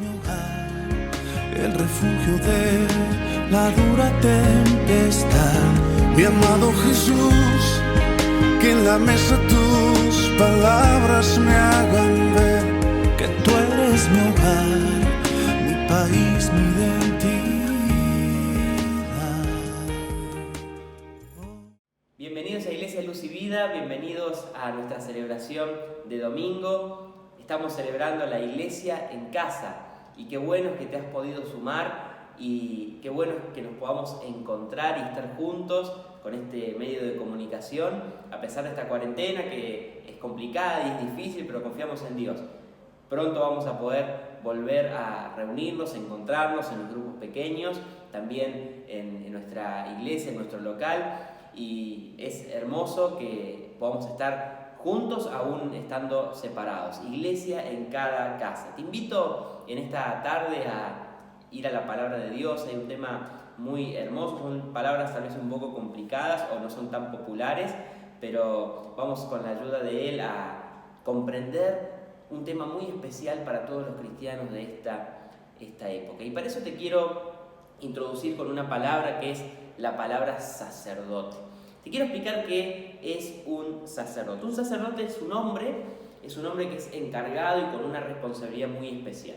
mi hogar, el refugio de la dura tempestad. Mi amado Jesús, que en la mesa tus palabras me hagan ver que tú eres mi hogar, mi país, mi identidad. Bienvenidos a Iglesia Luz y Vida, bienvenidos a nuestra celebración de domingo. Estamos celebrando la Iglesia en casa y qué bueno es que te has podido sumar y qué bueno es que nos podamos encontrar y estar juntos con este medio de comunicación a pesar de esta cuarentena que es complicada y es difícil, pero confiamos en Dios. Pronto vamos a poder volver a reunirnos, encontrarnos en los grupos pequeños, también en nuestra iglesia, en nuestro local, y es hermoso que podamos estar juntos aún estando separados. Iglesia en cada casa. Te invito en esta tarde a ir a la palabra de Dios. Hay un tema muy hermoso, son palabras tal vez un poco complicadas o no son tan populares, pero vamos con la ayuda de Él a comprender un tema muy especial para todos los cristianos de esta época. Y para eso te quiero introducir con una palabra que es la palabra sacerdote. Te quiero explicar qué es un sacerdote. Un sacerdote es un hombre que es encargado y con una responsabilidad muy especial.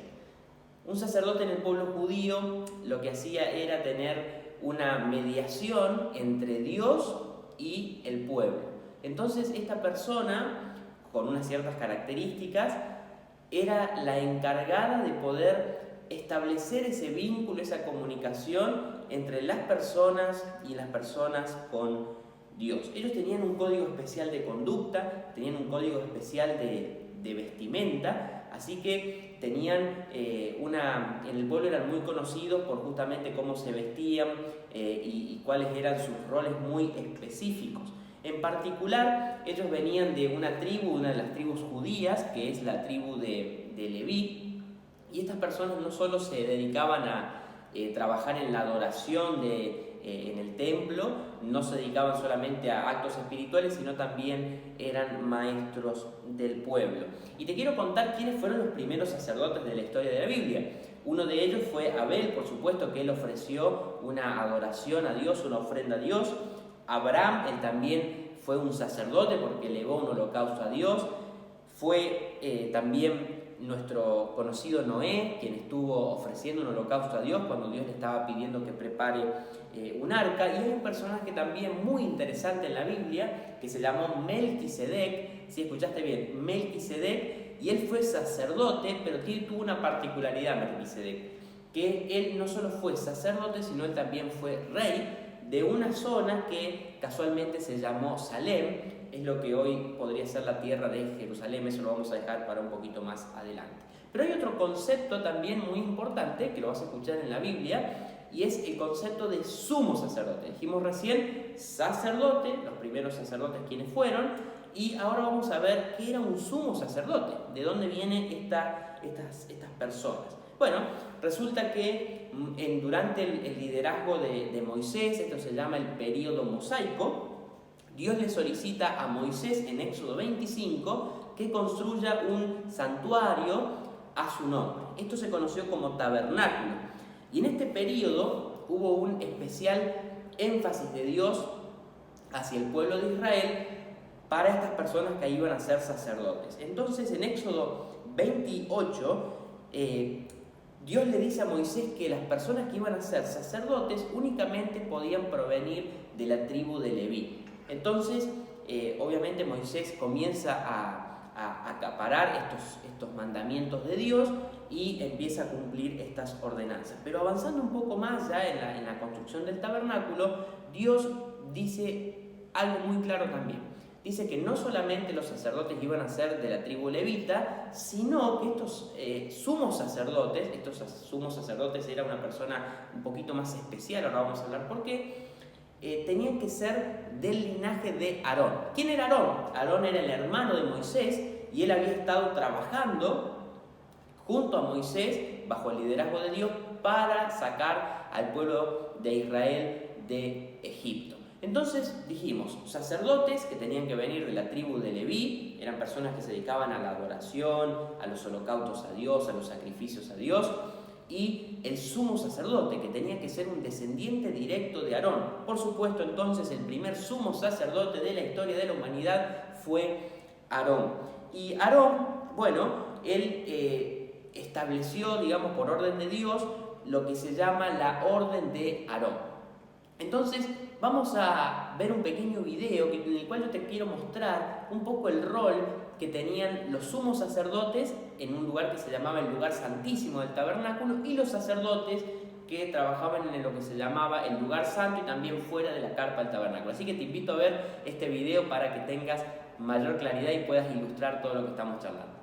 Un sacerdote en el pueblo judío lo que hacía era tener una mediación entre Dios y el pueblo. Entonces esta persona, con unas ciertas características, era la encargada de poder establecer ese vínculo, esa comunicación entre las personas y las personas con Dios. Ellos tenían un código especial de conducta, tenían un código especial de vestimenta, así que tenían en el pueblo eran muy conocidos por justamente cómo se vestían y cuáles eran sus roles muy específicos. En particular, ellos venían de una de las tribus judías, que es la tribu de Leví, y estas personas no solo se dedicaban a trabajar en la adoración en el templo, no se dedicaban solamente a actos espirituales, sino también eran maestros del pueblo. Y te quiero contar quiénes fueron los primeros sacerdotes de la historia de la Biblia. Uno de ellos fue Abel, por supuesto, que él ofreció una adoración a Dios, una ofrenda a Dios. Abraham, él también fue un sacerdote porque elevó un holocausto a Dios. Fue también nuestro conocido Noé, quien estuvo ofreciendo un holocausto a Dios cuando Dios le estaba pidiendo que prepare un arca. Y hay un personaje también muy interesante en la Biblia que se llamó Melquisedec. Si escuchaste bien, Melquisedec, y él fue sacerdote, pero tuvo una particularidad Melquisedec, que él no solo fue sacerdote, sino él también fue rey de una zona que casualmente se llamó Salem. Es lo que hoy podría ser la tierra de Jerusalén. Eso lo vamos a dejar para un poquito más adelante. Pero hay otro concepto también muy importante que lo vas a escuchar en la Biblia, y es el concepto de sumo sacerdote. Dijimos recién sacerdote, los primeros sacerdotes quienes fueron, y ahora vamos a ver qué era un sumo sacerdote, de dónde vienen estas personas. Bueno, resulta que durante el liderazgo de Moisés, esto se llama el período mosaico, Dios le solicita a Moisés en Éxodo 25 que construya un santuario a su nombre. Esto se conoció como tabernáculo. Y en este periodo hubo un especial énfasis de Dios hacia el pueblo de Israel para estas personas que iban a ser sacerdotes. Entonces en Éxodo 28, Dios le dice a Moisés que las personas que iban a ser sacerdotes únicamente podían provenir de la tribu de Leví. Entonces, obviamente Moisés comienza a acaparar estos mandamientos de Dios y empieza a cumplir estas ordenanzas. Pero avanzando un poco más ya en la construcción del tabernáculo, Dios dice algo muy claro también. Dice que no solamente los sacerdotes iban a ser de la tribu levita, sino que estos sumos sacerdotes era una persona un poquito más especial, ahora vamos a hablar por qué, tenían que ser del linaje de Aarón. ¿Quién era Aarón? Aarón era el hermano de Moisés y él había estado trabajando junto a Moisés bajo el liderazgo de Dios para sacar al pueblo de Israel de Egipto. Entonces dijimos, sacerdotes que tenían que venir de la tribu de Leví, eran personas que se dedicaban a la adoración, a los holocaustos a Dios, a los sacrificios a Dios, y el sumo sacerdote, que tenía que ser un descendiente directo de Aarón. Por supuesto, entonces, el primer sumo sacerdote de la historia de la humanidad fue Aarón. Y Aarón, bueno, él estableció, digamos, por orden de Dios, lo que se llama la orden de Aarón. Entonces, vamos a ver un pequeño video en el cual yo te quiero mostrar un poco el rol que tenían los sumos sacerdotes en un lugar que se llamaba el lugar santísimo del tabernáculo y los sacerdotes que trabajaban en lo que se llamaba el lugar santo y también fuera de la carpa del tabernáculo. Así que te invito a ver este video para que tengas mayor claridad y puedas ilustrar todo lo que estamos charlando.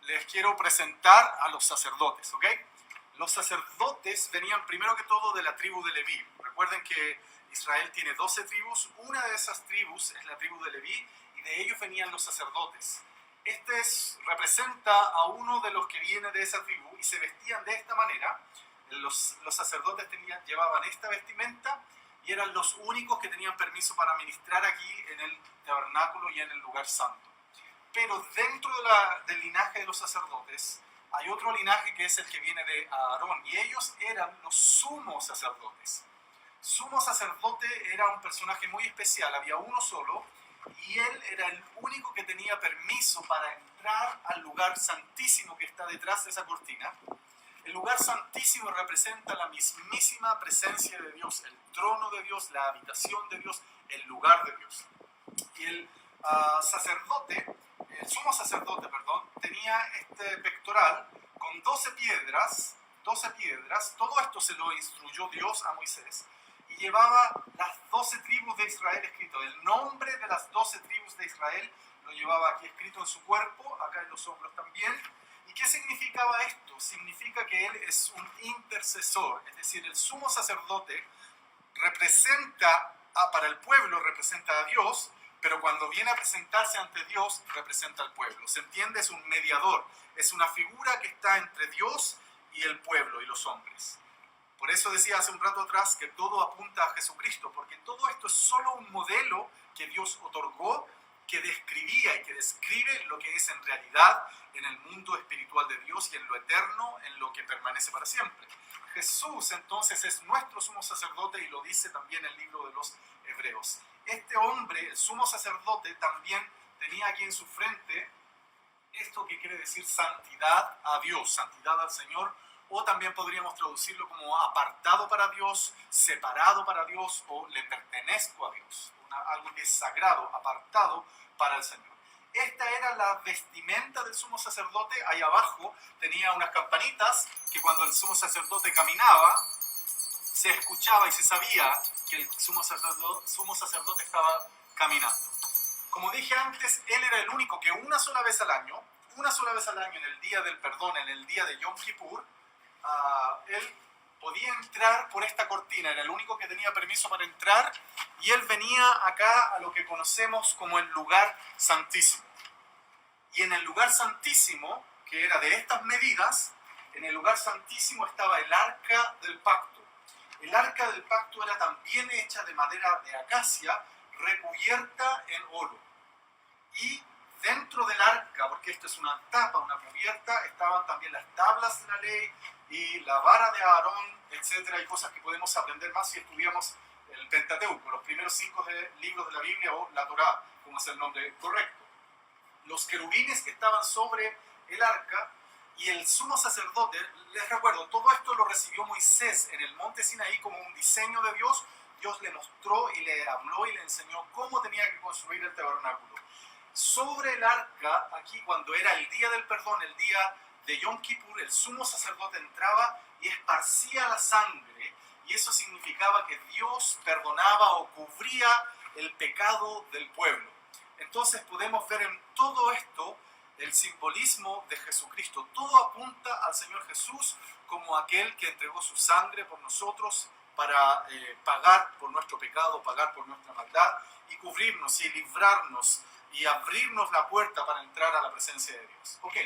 Les quiero presentar a los sacerdotes, ¿ok? Los sacerdotes venían primero que todo de la tribu de Leví. Recuerden que Israel tiene 12 tribus, una de esas tribus es la tribu de Leví y de ellos venían los sacerdotes. Representa a uno de los que viene de esa tribu y se vestían de esta manera. Los sacerdotes llevaban esta vestimenta y eran los únicos que tenían permiso para ministrar aquí en el tabernáculo y en el lugar santo. Pero dentro del linaje de los sacerdotes hay otro linaje que es el que viene de Aarón y ellos eran los sumos sacerdotes. Sumo sacerdote era un personaje muy especial, había uno solo y él era el único que tenía permiso para entrar al lugar santísimo que está detrás de esa cortina. El lugar santísimo representa la mismísima presencia de Dios, el trono de Dios, la habitación de Dios, el lugar de Dios. Y el sumo sacerdote, tenía este pectoral con 12 piedras, todo esto se lo instruyó Dios a Moisés, y llevaba las 12 tribus de Israel escrito. El nombre de las 12 tribus de Israel lo llevaba aquí escrito en su cuerpo, acá en los hombros también. ¿Y qué significaba esto? Significa que él es un intercesor, es decir, el sumo sacerdote para el pueblo representa a Dios, pero cuando viene a presentarse ante Dios, representa al pueblo. ¿Se entiende? Es un mediador, es una figura que está entre Dios y el pueblo y los hombres. Por eso decía hace un rato atrás que todo apunta a Jesucristo, porque todo esto es solo un modelo que Dios otorgó, que describía y que describe lo que es en realidad en el mundo espiritual de Dios y en lo eterno, en lo que permanece para siempre. Jesús entonces es nuestro sumo sacerdote y lo dice también el libro de los Hebreos. Este hombre, el sumo sacerdote, también tenía aquí en su frente esto que quiere decir santidad a Dios, santidad al Señor, o también podríamos traducirlo como apartado para Dios, separado para Dios o le pertenezco a Dios, algo que es sagrado, apartado para el Señor. Esta era la vestimenta del sumo sacerdote. Ahí abajo tenía unas campanitas que cuando el sumo sacerdote caminaba se escuchaba y se sabía que el sumo sacerdote estaba caminando. Como dije antes, él era el único que una sola vez al año, en el día del perdón, en el día de Yom Kippur, él podía entrar por esta cortina, era el único que tenía permiso para entrar, y él venía acá a lo que conocemos como el lugar santísimo. Y en el lugar santísimo, que era de estas medidas, en el lugar santísimo estaba el arca del pacto. El arca del pacto era también hecha de madera de acacia, recubierta en oro. Y dentro del arca, porque esto es una tapa, una cubierta, estaban también las tablas de la ley y la vara de Aarón, etcétera, y cosas que podemos aprender más si estudiamos el Pentateuco, los primeros 5 libros de la Biblia o la Torá, como es el nombre correcto. Los querubines que estaban sobre el arca y el sumo sacerdote, les recuerdo, todo esto lo recibió Moisés en el monte Sinaí como un diseño de Dios. Dios le mostró y le habló y le enseñó cómo tenía que construir el tabernáculo. Sobre el arca, aquí cuando era el día del perdón, el día de Yom Kippur, el sumo sacerdote entraba y esparcía la sangre, y eso significaba que Dios perdonaba o cubría el pecado del pueblo. Entonces podemos ver en todo esto el simbolismo de Jesucristo. Todo apunta al Señor Jesús como aquel que entregó su sangre por nosotros para pagar por nuestro pecado, pagar por nuestra maldad y cubrirnos y librarnos y abrirnos la puerta para entrar a la presencia de Dios. Ok.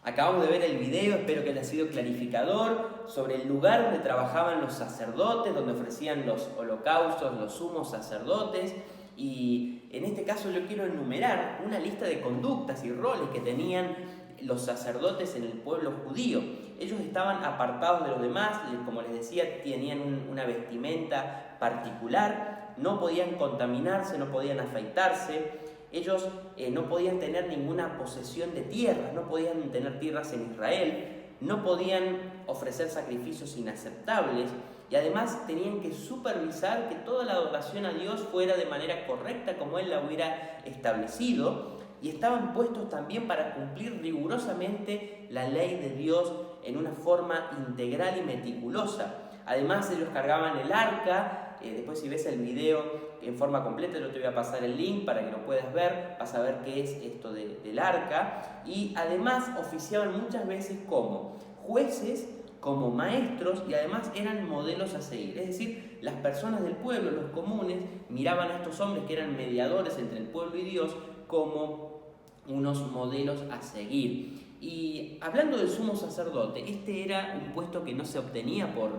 Acabamos de ver el video, espero que haya sido clarificador, sobre el lugar donde trabajaban los sacerdotes, donde ofrecían los holocaustos, los sumos sacerdotes. Y en este caso yo quiero enumerar una lista de conductas y roles que tenían los sacerdotes en el pueblo judío. Ellos estaban apartados de los demás, como les decía, tenían una vestimenta particular, no podían contaminarse, no podían afeitarse. Ellos no podían tener ninguna posesión de tierras, no podían tener tierras en Israel, no podían ofrecer sacrificios inaceptables y además tenían que supervisar que toda la adoración a Dios fuera de manera correcta como Él la hubiera establecido, y estaban puestos también para cumplir rigurosamente la ley de Dios en una forma integral y meticulosa. Además ellos cargaban el arca. Después si ves el video en forma completa, yo te voy a pasar el link para que lo puedas ver, vas a ver qué es esto del arca. Y además oficiaban muchas veces como jueces, como maestros, y además eran modelos a seguir. Es decir, las personas del pueblo, los comunes, miraban a estos hombres que eran mediadores entre el pueblo y Dios como unos modelos a seguir. Y hablando del sumo sacerdote, este era un puesto que no se obtenía por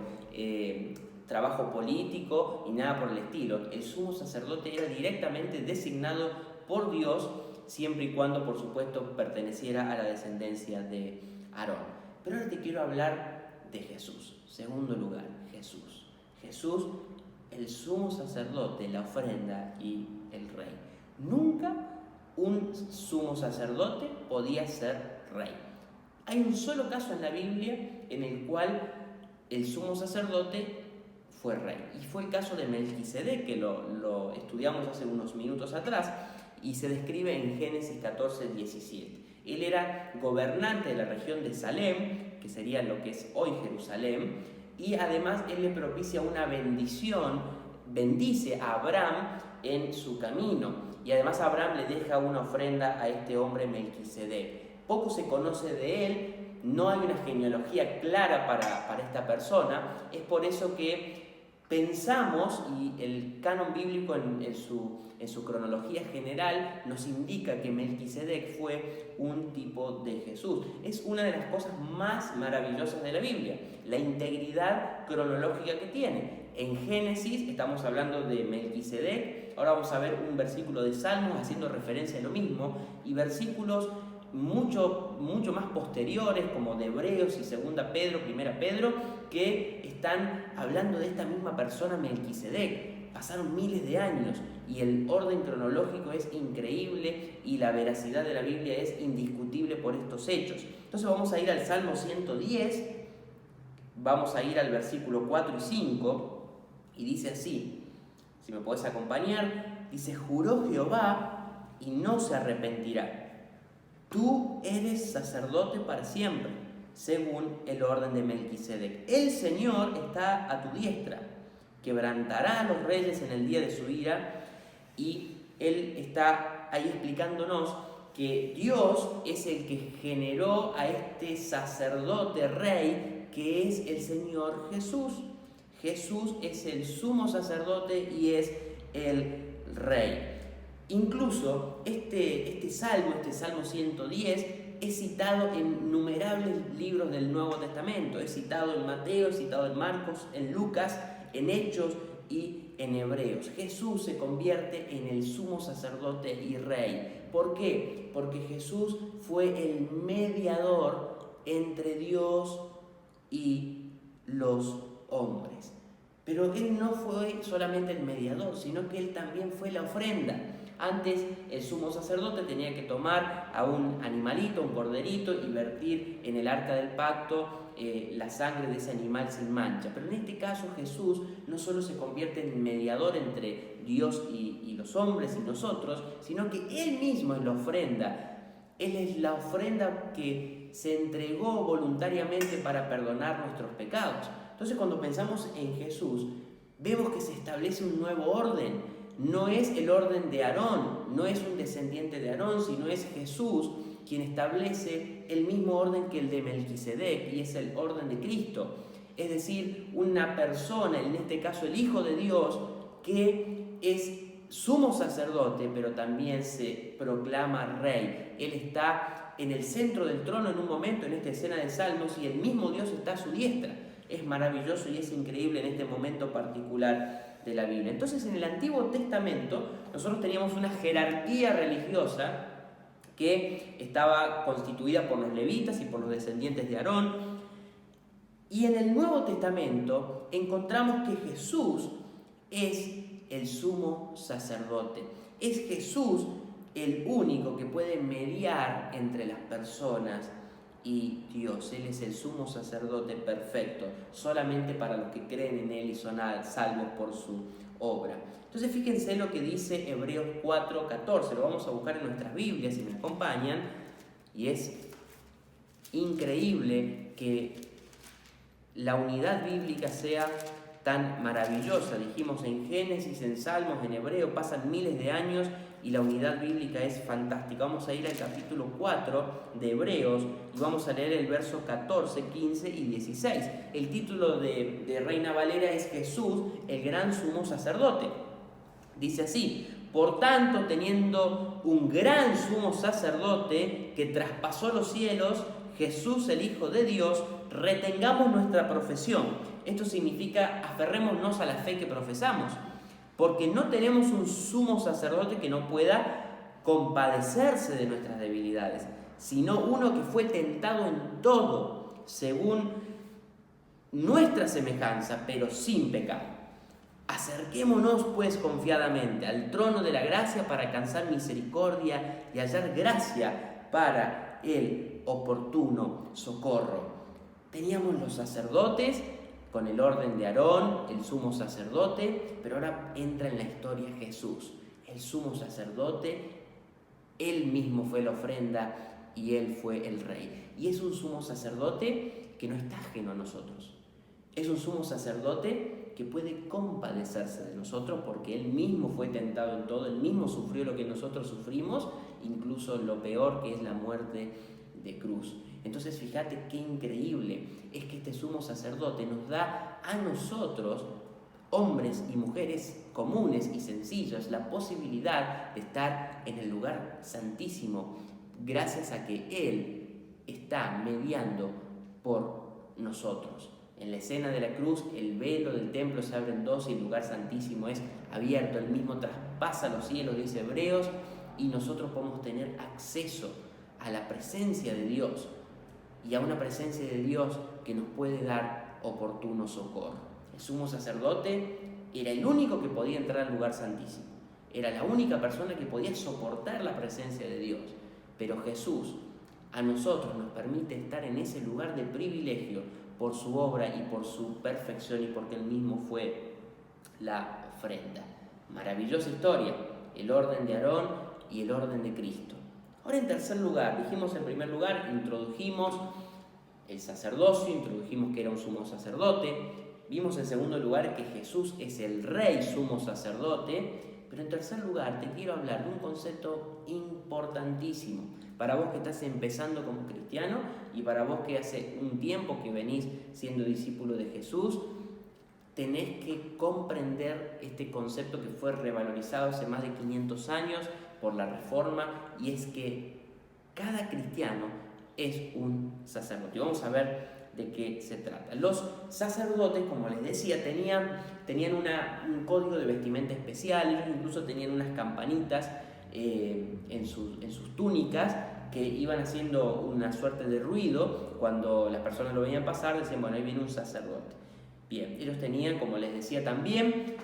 trabajo político y nada por el estilo. El sumo sacerdote era directamente designado por Dios, siempre y cuando, por supuesto, perteneciera a la descendencia de Aarón. Pero ahora te quiero hablar de Jesús. Segundo lugar, Jesús. Jesús, el sumo sacerdote, la ofrenda y el rey. Nunca un sumo sacerdote podía ser rey. Hay un solo caso en la Biblia en el cual el sumo sacerdote fue rey, y fue el caso de Melquisedec, que lo estudiamos hace unos minutos atrás, y se describe en Génesis 14:17. Él era gobernante de la región de Salem, que sería lo que es hoy Jerusalén, y además él le propicia una bendición, bendice a Abraham en su camino, y además Abraham le deja una ofrenda a este hombre Melquisedec. Poco se conoce de él, no hay una genealogía clara para esta persona. Es por eso que pensamos, y el canon bíblico en su cronología general nos indica que Melquisedec fue un tipo de Jesús. Es una de las cosas más maravillosas de la Biblia, la integridad cronológica que tiene. En Génesis estamos hablando de Melquisedec, ahora vamos a ver un versículo de Salmos haciendo referencia a lo mismo, y versículos mucho más posteriores, como de Hebreos y 2 Pedro, 1 Pedro, que están hablando de esta misma persona, Melquisedec. Pasaron miles de años y el orden cronológico es increíble y la veracidad de la Biblia es indiscutible por estos hechos. Entonces vamos a ir al Salmo 110, vamos a ir al versículo 4 y 5, y dice así, si me podés acompañar, dice: juró Jehová y no se arrepentirá. Tú eres sacerdote para siempre, según el orden de Melquisedec. El Señor está a tu diestra, quebrantará a los reyes en el día de su ira. Y Él está ahí explicándonos que Dios es el que generó a este sacerdote rey, que es el Señor Jesús. Jesús es el sumo sacerdote y es el rey. Incluso este Salmo 110, es citado en innumerables libros del Nuevo Testamento. Es citado en Mateo, es citado en Marcos, en Lucas, en Hechos y en Hebreos. Jesús se convierte en el sumo sacerdote y rey. ¿Por qué? Porque Jesús fue el mediador entre Dios y los hombres. Pero Él no fue solamente el mediador, sino que Él también fue la ofrenda. Antes el sumo sacerdote tenía que tomar a un animalito, un corderito, y vertir en el arca del pacto la sangre de ese animal sin mancha. Pero en este caso Jesús no solo se convierte en mediador entre Dios y los hombres y nosotros, sino que Él mismo es la ofrenda. Él es la ofrenda que se entregó voluntariamente para perdonar nuestros pecados. Entonces, cuando pensamos en Jesús, vemos que se establece un nuevo orden. No es el orden de Aarón, no es un descendiente de Aarón, sino es Jesús quien establece el mismo orden que el de Melquisedec, y es el orden de Cristo. Es decir, una persona, en este caso el Hijo de Dios, que es sumo sacerdote, pero también se proclama rey. Él está en el centro del trono en un momento, en esta escena de Salmos, y el mismo Dios está a su diestra. Es maravilloso y es increíble en este momento particular de la Biblia. Entonces, en el Antiguo Testamento, nosotros teníamos una jerarquía religiosa que estaba constituida por los levitas y por los descendientes de Aarón. Y en el Nuevo Testamento encontramos que Jesús es el sumo sacerdote. Es Jesús el único que puede mediar entre las personas y Dios. Él es el sumo sacerdote perfecto, solamente para los que creen en Él y son salvos por su obra. Entonces fíjense lo que dice Hebreos 4:14, lo vamos a buscar en nuestras Biblias si me acompañan, y es increíble que la unidad bíblica sea tan maravillosa. Dijimos en Génesis, en Salmos, en Hebreo, pasan miles de años y la unidad bíblica es fantástica. Vamos a ir al capítulo 4 de Hebreos y vamos a leer el verso 14, 15 y 16. El título de Reina Valera es Jesús, el gran sumo sacerdote. Dice así: por tanto, teniendo un gran sumo sacerdote que traspasó los cielos, Jesús el Hijo de Dios, retengamos nuestra profesión. Esto significa aferrémonos a la fe que profesamos, porque no tenemos un sumo sacerdote que no pueda compadecerse de nuestras debilidades, sino uno que fue tentado en todo, según nuestra semejanza, pero sin pecado. Acerquémonos pues confiadamente al trono de la gracia para alcanzar misericordia y hallar gracia para el oportuno socorro. Teníamos los sacerdotes con el orden de Aarón, el sumo sacerdote, pero ahora entra en la historia Jesús, el sumo sacerdote. Él mismo fue la ofrenda y Él fue el rey. Y es un sumo sacerdote que no está ajeno a nosotros. Es un sumo sacerdote que puede compadecerse de nosotros porque Él mismo fue tentado en todo, Él mismo sufrió lo que nosotros sufrimos, incluso lo peor que es la muerte de cruz. Entonces fíjate qué increíble es que este sumo sacerdote nos da a nosotros, hombres y mujeres comunes y sencillos, la posibilidad de estar en el lugar santísimo gracias a que Él está mediando por nosotros. En la escena de la cruz, el velo del templo se abre en dos y el lugar santísimo es abierto. Él mismo traspasa los cielos, dice Hebreos, y nosotros podemos tener acceso a la presencia de Dios y a una presencia de Dios que nos puede dar oportuno socorro. El sumo sacerdote era el único que podía entrar al lugar santísimo. Era la única persona que podía soportar la presencia de Dios. Pero Jesús a nosotros nos permite estar en ese lugar de privilegio por su obra y por su perfección y porque Él mismo fue la ofrenda. Maravillosa historia, el orden de Aarón y el orden de Cristo. Ahora, en tercer lugar, dijimos en primer lugar, introdujimos el sacerdocio, introdujimos que era un sumo sacerdote. Vimos en segundo lugar que Jesús es el rey sumo sacerdote. Pero en tercer lugar te quiero hablar de un concepto importantísimo para vos que estás empezando como cristiano y para vos que hace un tiempo que venís siendo discípulo de Jesús. Tenés que comprender este concepto que fue revalorizado hace más de 500 años por la Reforma, y es que cada cristiano es un sacerdote. Vamos a ver de qué se trata. Los sacerdotes, como les decía, tenían un código de vestimenta especial. Ellos incluso tenían unas campanitas en sus túnicas que iban haciendo una suerte de ruido. Cuando las personas lo veían pasar, decían, bueno, ahí viene un sacerdote. Bien, ellos tenían, como les decía también,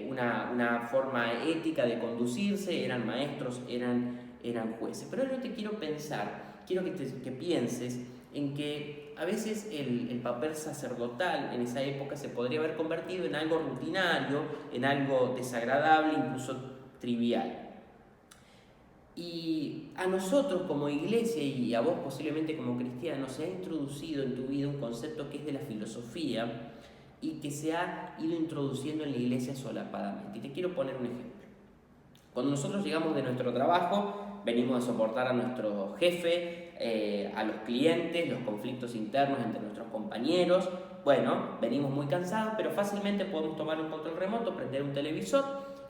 una forma ética de conducirse, eran maestros, eran jueces. Pero yo te quiero que pienses en que a veces el papel sacerdotal en esa época se podría haber convertido en algo rutinario, en algo desagradable, incluso trivial. Y a nosotros como iglesia y a vos posiblemente como cristiano se ha introducido en tu vida un concepto que es de la filosofía y que se ha ido introduciendo en la iglesia solapadamente. Y te quiero poner un ejemplo. Cuando nosotros llegamos de nuestro trabajo, venimos a soportar a nuestro jefe, a los clientes, los conflictos internos entre nuestros compañeros. Bueno, venimos muy cansados, pero fácilmente podemos tomar un control remoto, prender un televisor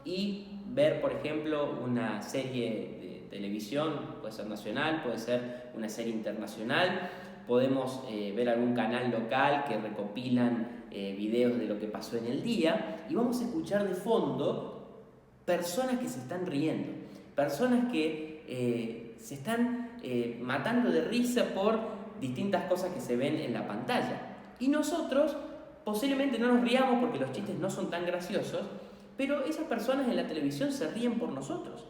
y ver, por ejemplo, una serie de televisión, puede ser nacional, puede ser una serie internacional, podemos ver algún canal local que recopilan videos de lo que pasó en el día, y vamos a escuchar de fondo personas que se están riendo, personas que se están matando de risa por distintas cosas que se ven en la pantalla. Y nosotros posiblemente no nos riamos porque los chistes no son tan graciosos, pero esas personas en la televisión se ríen por nosotros.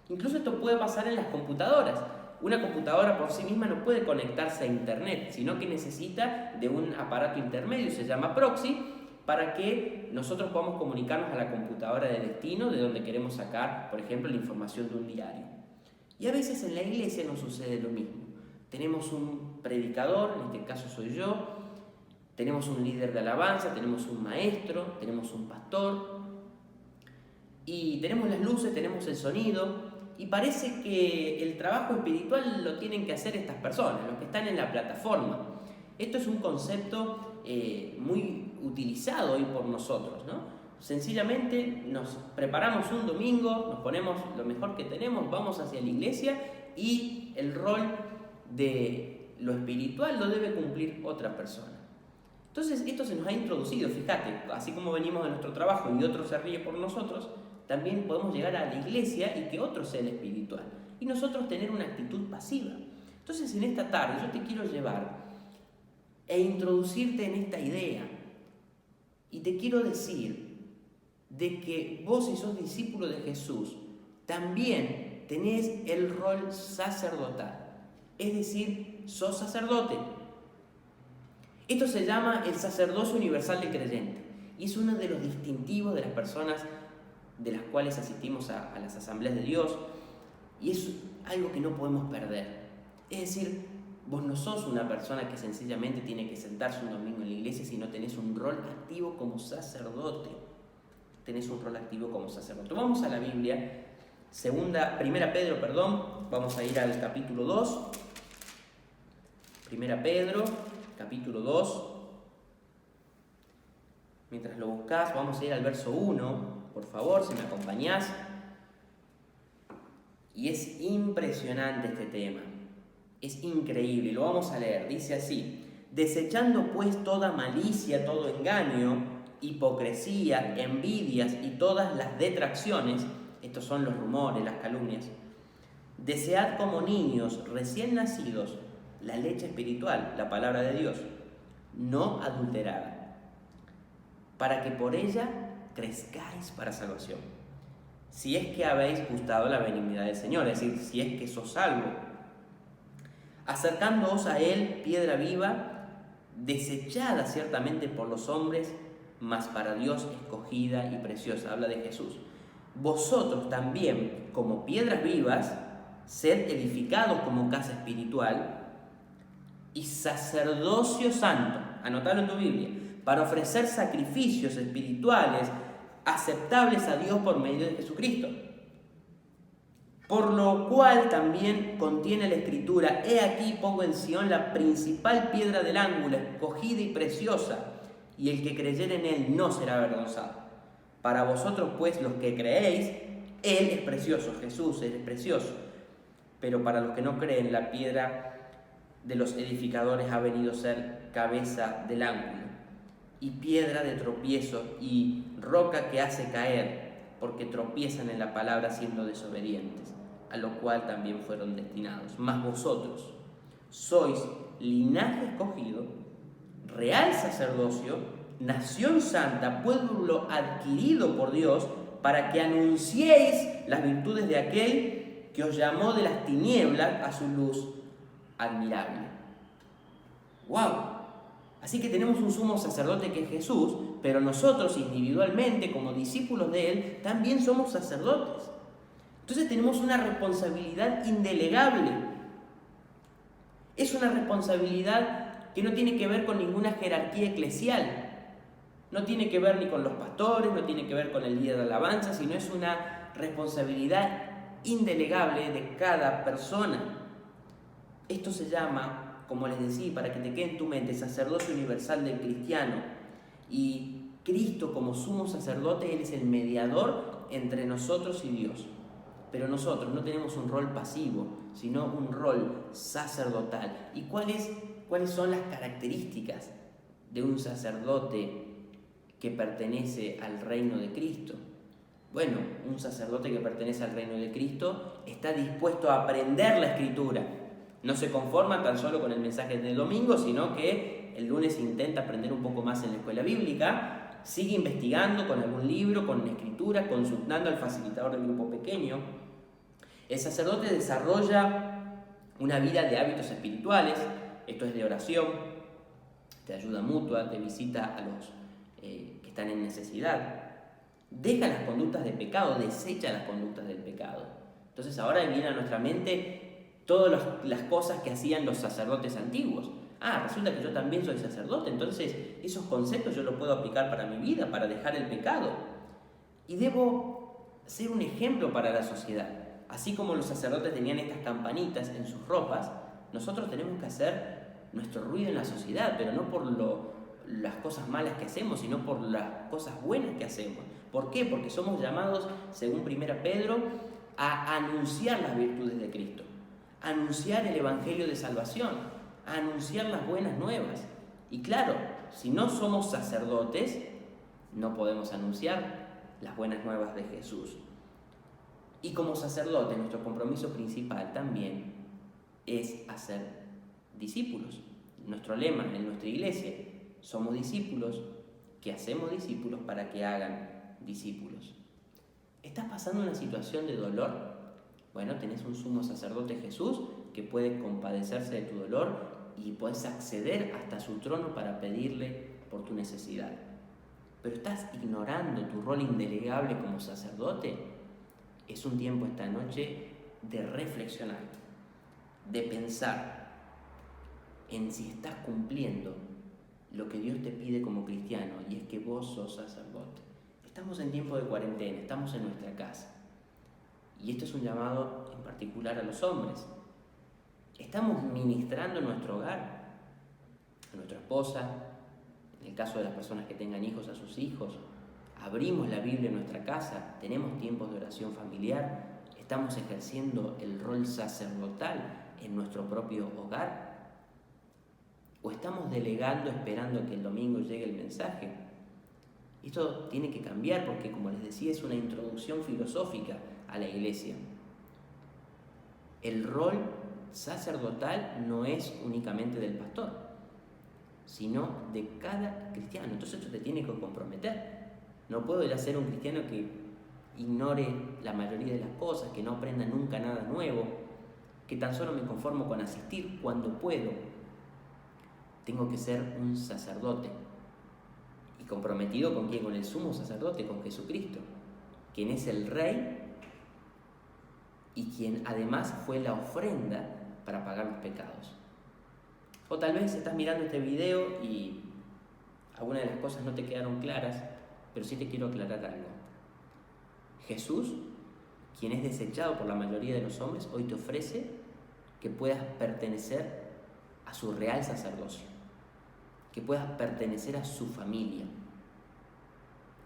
Incluso esto puede pasar en las computadoras. Una computadora por sí misma no puede conectarse a internet, sino que necesita de un aparato intermedio, se llama proxy, para que nosotros podamos comunicarnos a la computadora de destino, de donde queremos sacar, por ejemplo, la información de un diario. Y a veces en la iglesia nos sucede lo mismo. Tenemos un predicador, en este caso soy yo, tenemos un líder de alabanza, tenemos un maestro, tenemos un pastor, y tenemos las luces, tenemos el sonido, y parece que el trabajo espiritual lo tienen que hacer estas personas, los que están en la plataforma. Esto es un concepto muy utilizado hoy por nosotros, ¿no? Sencillamente nos preparamos un domingo, nos ponemos lo mejor que tenemos, vamos hacia la iglesia, y el rol de lo espiritual lo debe cumplir otra persona. Entonces esto se nos ha introducido, fíjate, así como venimos de nuestro trabajo y otro se ríe por nosotros, también podemos llegar a la iglesia y que otro sea el espiritual, y nosotros tener una actitud pasiva. Entonces en esta tarde yo te quiero llevar e introducirte en esta idea, y te quiero decir de que vos, si sos discípulo de Jesús, también tenés el rol sacerdotal, es decir, sos sacerdote. Esto se llama el sacerdocio universal del creyente, y es uno de los distintivos de las personas de las cuales asistimos a las asambleas de Dios, y es algo que no podemos perder. Es decir, vos no sos una persona que sencillamente tiene que sentarse un domingo en la iglesia, sino tenés un rol activo como sacerdote. Tenés un rol activo como sacerdote. Vamos a la Biblia, Primera Pedro, vamos a ir al capítulo 2. Primera Pedro, capítulo 2. Mientras lo buscás, vamos a ir al verso 1. Por favor, si me acompañás. Y es impresionante este tema. Es increíble. Lo vamos a leer. Dice así: desechando pues toda malicia, todo engaño, hipocresía, envidias y todas las detracciones, estos son los rumores, las calumnias, desead como niños recién nacidos la leche espiritual, la palabra de Dios, no adulterada, para que por ella crezcáis para salvación, si es que habéis gustado la benignidad del Señor, es decir, si es que sos salvo, acercándoos a Él, piedra viva, desechada ciertamente por los hombres, mas para Dios escogida y preciosa. Habla de Jesús. Vosotros también, como piedras vivas, sed edificados como casa espiritual y sacerdocio santo, anotalo en tu Biblia, para ofrecer sacrificios espirituales aceptables a Dios por medio de Jesucristo. Por lo cual también contiene la Escritura: he aquí pongo en Sión la principal piedra del ángulo, escogida y preciosa, y el que creyere en Él no será avergonzado. Para vosotros pues los que creéis, Él es precioso, Jesús es precioso. Pero para los que no creen, la piedra de los edificadores ha venido a ser cabeza del ángulo, y piedra de tropiezo, y roca que hace caer, porque tropiezan en la palabra siendo desobedientes, a lo cual también fueron destinados. Mas vosotros sois linaje escogido, real sacerdocio, nación santa, pueblo adquirido por Dios, para que anunciéis las virtudes de aquel que os llamó de las tinieblas a su luz admirable. ¡Wow! Así que tenemos un sumo sacerdote que es Jesús, pero nosotros individualmente, como discípulos de Él, también somos sacerdotes. Entonces tenemos una responsabilidad indelegable. Es una responsabilidad que no tiene que ver con ninguna jerarquía eclesial. No tiene que ver ni con los pastores, no tiene que ver con el líder de alabanza, sino es una responsabilidad indelegable de cada persona. Esto se llama, como les decía, para que te quede en tu mente, sacerdocio universal del cristiano. Y Cristo, como sumo sacerdote, Él es el mediador entre nosotros y Dios. pero nosotros no tenemos un rol pasivo, sino un rol sacerdotal. ¿Y cuáles son las características de un sacerdote que pertenece al reino de Cristo? Bueno, un sacerdote que pertenece al reino de Cristo está dispuesto a aprender la Escritura. No se conforma tan solo con el mensaje del domingo, sino que el lunes intenta aprender un poco más en la escuela bíblica, sigue investigando con algún libro, con la Escritura, consultando al facilitador del grupo pequeño. El sacerdote desarrolla una vida de hábitos espirituales, esto es de oración, de ayuda mutua, de visita a los que están en necesidad. Deja las conductas de pecado, desecha las conductas del pecado. Entonces ahora viene a nuestra mente todas las cosas que hacían los sacerdotes antiguos. Resulta que yo también soy sacerdote, entonces esos conceptos yo los puedo aplicar para mi vida, para dejar el pecado. Y debo ser un ejemplo para la sociedad. Así como los sacerdotes tenían estas campanitas en sus ropas, nosotros tenemos que hacer nuestro ruido en la sociedad, pero no por las cosas malas que hacemos, sino por las cosas buenas que hacemos. ¿Por qué? Porque somos llamados, según 1 Pedro, a anunciar las virtudes de Cristo, a anunciar el evangelio de salvación, a anunciar las buenas nuevas. Y claro, si no somos sacerdotes, no podemos anunciar las buenas nuevas de Jesús. Y como sacerdotes, nuestro compromiso principal también es hacer discípulos. Nuestro lema en nuestra iglesia: somos discípulos que hacemos discípulos para que hagan discípulos. ¿Estás pasando una situación de dolor? Bueno, tenés un sumo sacerdote, Jesús, que puede compadecerse de tu dolor y puedes acceder hasta su trono para pedirle por tu necesidad. ¿Pero estás ignorando tu rol indelegable como sacerdote? Es un tiempo esta noche de reflexionar, de pensar en si estás cumpliendo lo que Dios te pide como cristiano, y es que vos sos sacerdote. Estamos en tiempo de cuarentena, estamos en nuestra casa, y esto es un llamado en particular a los hombres. Estamos ministrando en nuestro hogar, a nuestra esposa, en el caso de las personas que tengan hijos, a sus hijos. Abrimos la Biblia en nuestra casa, tenemos tiempos de oración familiar, estamos ejerciendo el rol sacerdotal en nuestro propio hogar, o estamos delegando esperando que el domingo llegue el mensaje. Esto tiene que cambiar porque, como les decía, es una introducción filosófica a la iglesia. El rol sacerdotal no es únicamente del pastor, sino de cada cristiano. Entonces esto te tiene que comprometer. No puedo ir a ser un cristiano que ignore la mayoría de las cosas, que no aprenda nunca nada nuevo, que tan solo me conformo con asistir cuando puedo. Tengo que ser un sacerdote. ¿Y comprometido con quién? Con el sumo sacerdote, con Jesucristo, quien es el Rey y quien además fue la ofrenda para pagar los pecados. O tal vez estás mirando este video y algunas de las cosas no te quedaron claras, pero sí te quiero aclarar algo. Jesús, quien es desechado por la mayoría de los hombres, hoy te ofrece que puedas pertenecer a su real sacerdocio, que puedas pertenecer a su familia,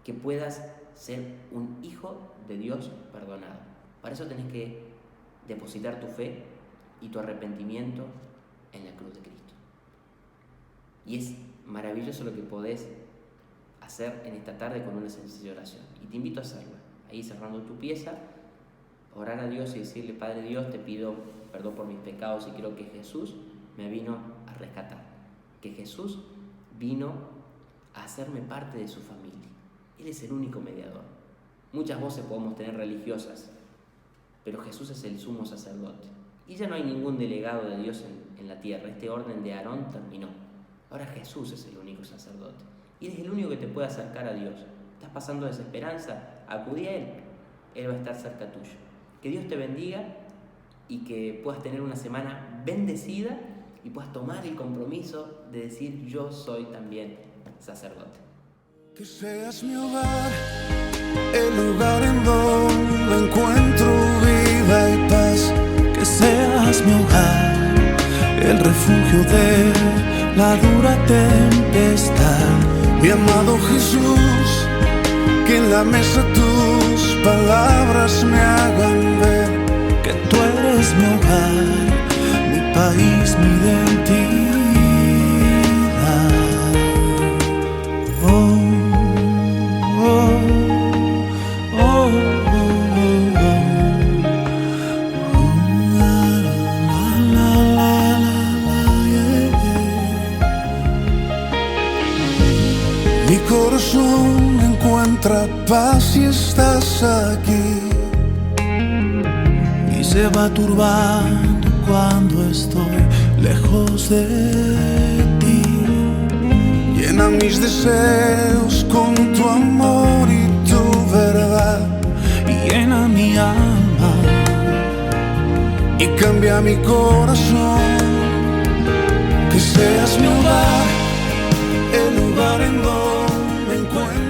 que puedas ser un hijo de Dios perdonado. Para eso tenés que depositar tu fe y tu arrepentimiento en la cruz de Cristo. Y es maravilloso lo que podés hacer en esta tarde con una sencilla oración. Y te invito a hacerla. Ahí cerrando tu pieza, orar a Dios y decirle: Padre Dios, te pido perdón por mis pecados y creo que Jesús me vino a rescatar. Que Jesús vino a hacerme parte de su familia. Él es el único mediador. Muchas voces podemos tener religiosas, pero Jesús es el sumo sacerdote. Y ya no hay ningún delegado de Dios en la tierra. Este orden de Aarón terminó. Ahora Jesús es el único sacerdote. Y Él es el único que te puede acercar a Dios. ¿Estás pasando desesperanza? Acudí a Él. Él va a estar cerca tuyo. Que Dios te bendiga y que puedas tener una semana bendecida y puedas tomar el compromiso de decir: yo soy también sacerdote. Que seas mi hogar, el lugar en donde encuentro vida y paz. Que seas mi hogar, el refugio de la dura tempestad. Mi amado Jesús, que en la mesa tus palabras me hagan ver que tú eres mi hogar, mi país, mi identidad. Oh, oh, oh, oh, oh. La, la, la, la, la, yeah, yeah. Mi corazón encuentra paz si estás aquí y se va turbando cuando estoy lejos de ti. Llena mis deseos con tu amor y tu verdad, y llena mi alma y cambia mi corazón. Que seas mi hogar, el lugar en donde me encuentro.